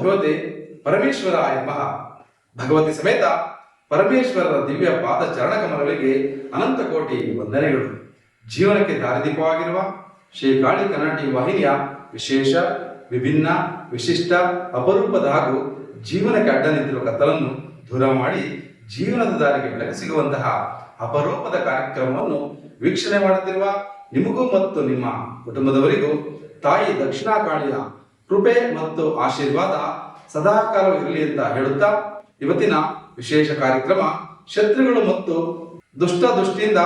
ಭಗವತೆ ಪರಮೇಶ್ವರ ಎಂಬ ಭಗವತಿ ಸಮೇತ ಪರಮೇಶ್ವರರ ದಿವ್ಯ ಪಾದ ಚರಣ ಕಮಲಗಳಿಗೆ ಅನಂತ ಕೋಟಿ ವಂದನೆಗಳು. ಜೀವನಕ್ಕೆ ದಾರಿದೀಪವಾಗಿರುವ ಶ್ರೀ ಕಾಳಿ ಕನ್ನಡಿ ವಾಹಿನಿಯ ವಿಶೇಷ, ವಿಭಿನ್ನ, ವಿಶಿಷ್ಟ, ಅಪರೂಪದ ಹಾಗೂ ಜೀವನಕ್ಕೆ ಅಡ್ಡ ನಿಂತಿರುವ ಕತ್ತಲನ್ನು ದೂರ ಮಾಡಿ ಜೀವನದ ದಾರಿಗೆ ಬೆಳಕು ಸಿಗುವಂತಹ ಅಪರೂಪದ ಕಾರ್ಯಕ್ರಮವನ್ನು ವೀಕ್ಷಣೆ ಮಾಡುತ್ತಿರುವ ನಿಮಗೂ ಮತ್ತು ನಿಮ್ಮ ಕುಟುಂಬದವರಿಗೂ ತಾಯಿ ದಕ್ಷಿಣಾ ಕಾಳಿಯ ಕೃಪೆ ಮತ್ತು ಆಶೀರ್ವಾದ ಸದಾಕಾಲ ಇರಲಿ ಅಂತ ಹೇಳುತ್ತಾ, ಇವತ್ತಿನ ವಿಶೇಷ ಕಾರ್ಯಕ್ರಮ ಶತ್ರುಗಳು ಮತ್ತು ದುಷ್ಟಿಯಿಂದ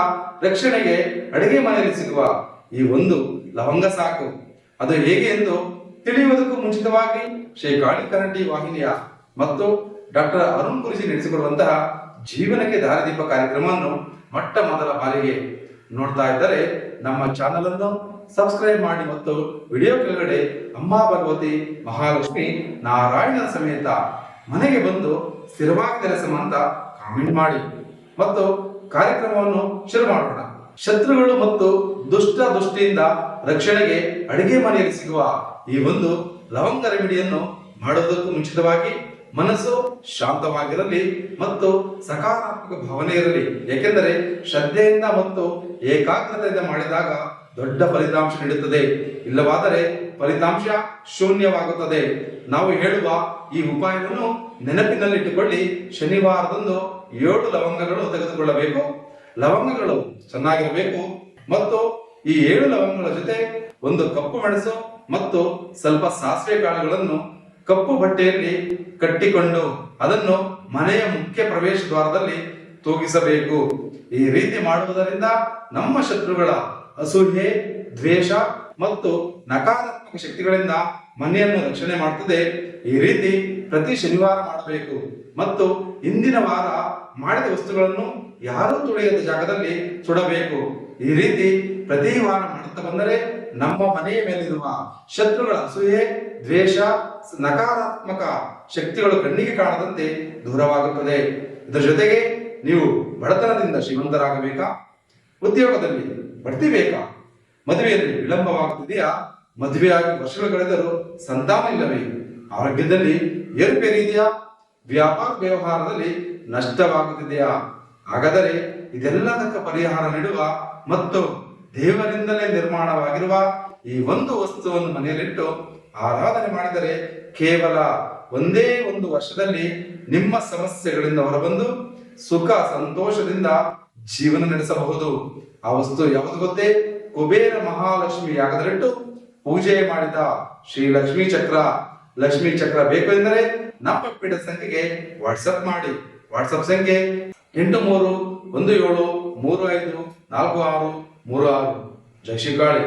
ರಕ್ಷಣೆಗೆ ಅಡಿಗೆ ಮನೆಯಲ್ಲಿ ಸಿಗುವ ಈ ಒಂದು ಲವಂಗ ಸಾಕು. ಅದು ಹೇಗೆ ಎಂದು ತಿಳಿಯುವುದಕ್ಕೂ ಮುಂಚಿತವಾಗಿ ಶ್ರೀ ಕಾಳಿ ಕನ್ನಡಿ ವಾಹಿನಿಯ ಮತ್ತು ಡಾಕ್ಟರ್ ಅರುಣ್ ಗುರುಜಿ ನಡೆಸಿಕೊಡುವಂತಹ ಜೀವನಕ್ಕೆ ದಾರಿದೀಪ ಕಾರ್ಯಕ್ರಮವನ್ನು ಮೊಟ್ಟ ಮೊದಲ ಬಾರಿಗೆ ನೋಡ್ತಾ ಇದ್ದರೆ ನಮ್ಮ ಚಾನಲ್ ಅನ್ನು ಸಬ್ಸ್ಕ್ರೈಬ್ ಮಾಡಿ ಮತ್ತು ವಿಡಿಯೋ ಕೆಳಗಡೆ ಅಮ್ಮ ಭಗವತಿ ಮಹಾಲಕ್ಷ್ಮಿ ನಾರಾಯಣನ ಸಮೇತ ಮನೆಗೆ ಬಂದು ಸ್ಥಿರವಾಗಿ ನೆಲೆಸಮ ಅಂತ ಕಾಮೆಂಟ್ ಮಾಡಿ ಮತ್ತು ಕಾರ್ಯಕ್ರಮವನ್ನು ಶುರು ಮಾಡೋಣ. ಶತ್ರುಗಳು ಮತ್ತು ದುಷ್ಟಿಯಿಂದ ರಕ್ಷಣೆಗೆ ಅಡಿಗೆ ಮನೆಯಲ್ಲಿ ಸಿಗುವ ಈ ಒಂದು ಲವಂಗ ರೆಮಿಡಿಯನ್ನು ಮಾಡುವುದಕ್ಕೂ ಮುಂಚಿತವಾಗಿ ಮನಸ್ಸು ಶಾಂತವಾಗಿರಲಿ ಮತ್ತು ಸಕಾರಾತ್ಮಕ ಭಾವನೆ ಇರಲಿ. ಏಕೆಂದರೆ ಶ್ರದ್ಧೆಯಿಂದ ಮತ್ತು ಏಕಾಗ್ರತೆಯಿಂದ ಮಾಡಿದಾಗ ದೊಡ್ಡ ಫಲಿತಾಂಶ ನೀಡುತ್ತದೆ, ಇಲ್ಲವಾದರೆ ಫಲಿತಾಂಶ ಶೂನ್ಯವಾಗುತ್ತದೆ. ನಾವು ಹೇಳುವ ಈ ಉಪಾಯವನ್ನು ನೆನಪಿನಲ್ಲಿಟ್ಟುಕೊಳ್ಳಿ. ಶನಿವಾರದಂದು 7 ಲವಂಗಗಳು ತೆಗೆದುಕೊಳ್ಳಬೇಕು. ಲವಂಗಗಳು ಚೆನ್ನಾಗಿರಬೇಕು ಮತ್ತು ಈ 7 ಲವಂಗಗಳ ಜೊತೆ ಒಂದು ಕಪ್ಪು ಮೆಣಸು ಮತ್ತು ಸ್ವಲ್ಪ ಸಾಸಿವೆ ಕಾಳುಗಳನ್ನು ಕಪ್ಪು ಬಟ್ಟೆಯಲ್ಲಿ ಕಟ್ಟಿಕೊಂಡು ಅದನ್ನು ಮನೆಯ ಮುಖ್ಯ ಪ್ರವೇಶ ದ್ವಾರದಲ್ಲಿ ತೂಗಿಸಬೇಕು. ಈ ರೀತಿ ಮಾಡುವುದರಿಂದ ನಮ್ಮ ಶತ್ರುಗಳ ಅಸೂಯೆ, ದ್ವೇಷ ಮತ್ತು ನಕಾರಾತ್ಮಕ ಶಕ್ತಿಗಳಿಂದ ಮನೆಯನ್ನು ರಕ್ಷಣೆ ಮಾಡುತ್ತದೆ. ಈ ರೀತಿ ಪ್ರತಿ ಶನಿವಾರ ಮಾಡಬೇಕು ಮತ್ತು ಇಂದಿನ ವಾರ ಮಾಡಿದ ವಸ್ತುಗಳನ್ನು ಯಾರೂ ತುಳಿಯದ ಜಾಗದಲ್ಲಿ ಸುಡಬೇಕು. ಈ ರೀತಿ ಪ್ರತಿ ವಾರ ಮಾಡುತ್ತಾ ಬಂದರೆ ನಮ್ಮ ಮನೆಯ ಮೇಲಿರುವ ಶತ್ರುಗಳ ಅಸೂಯೆ, ದ್ವೇಷ, ನಕಾರಾತ್ಮಕ ಶಕ್ತಿಗಳು ಕಣ್ಣಿಗೆ ಕಾಣದಂತೆ ದೂರವಾಗುತ್ತದೆ. ಇದರ ಜೊತೆಗೆ ನೀವು ಬಡತನದಿಂದ ಶ್ರೀಮಂತರಾಗಬೇಕಾ? ಉದ್ಯೋಗದಲ್ಲಿ ಬಡ್ತಿ ಬೇಕಾ? ಮದುವೆಯಲ್ಲಿ ವಿಳಂಬವಾಗುತ್ತಿದೆಯಾ? ಮದುವೆಯಾಗಿ ವರ್ಷಗಳು ಕಳೆದರೂ ಸಂತಾನ ಇಲ್ಲವೇ? ಆರೋಗ್ಯದಲ್ಲಿ ಏರುಪೇರಿದೆಯಾ? ವ್ಯಾಪಾರ ವ್ಯವಹಾರದಲ್ಲಿ ನಷ್ಟವಾಗುತ್ತಿದೆಯಾ? ಹಾಗಾದರೆ ಇದೆಲ್ಲದಕ್ಕೆ ಪರಿಹಾರ ನೀಡುವ ಮತ್ತು ದೇವರಿಂದಲೇ ನಿರ್ಮಾಣವಾಗಿರುವ ಈ ಒಂದು ವಸ್ತುವನ್ನು ಮನೆಯಲ್ಲಿಟ್ಟು ಆರಾಧನೆ ಮಾಡಿದರೆ ಕೇವಲ ಒಂದೇ ಒಂದು ವರ್ಷದಲ್ಲಿ ನಿಮ್ಮ ಸಮಸ್ಯೆಗಳಿಂದ ಹೊರಬಂದು ಸುಖ ಸಂತೋಷದಿಂದ ಜೀವನ ನಡೆಸಬಹುದು. ಆ ವಸ್ತು ಯಾವುದು ಗೊತ್ತೇ? ಕುಬೇರ ಮಹಾಲಕ್ಷ್ಮಿ ಯಾಗದಲ್ಲಿಟ್ಟು ಪೂಜೆ ಮಾಡಿದ ಶ್ರೀ ಲಕ್ಷ್ಮೀ ಚಕ್ರ ಬೇಕು ಎಂದರೆ ನಮ್ಮ ಪೀಠ ಸಂಖ್ಯೆಗೆ ವಾಟ್ಸಪ್ ಮಾಡಿ. ವಾಟ್ಸಪ್ ಸಂಖ್ಯೆ 8317354636. ಜೈ ಶ್ರೀ ಕಾಳಿ.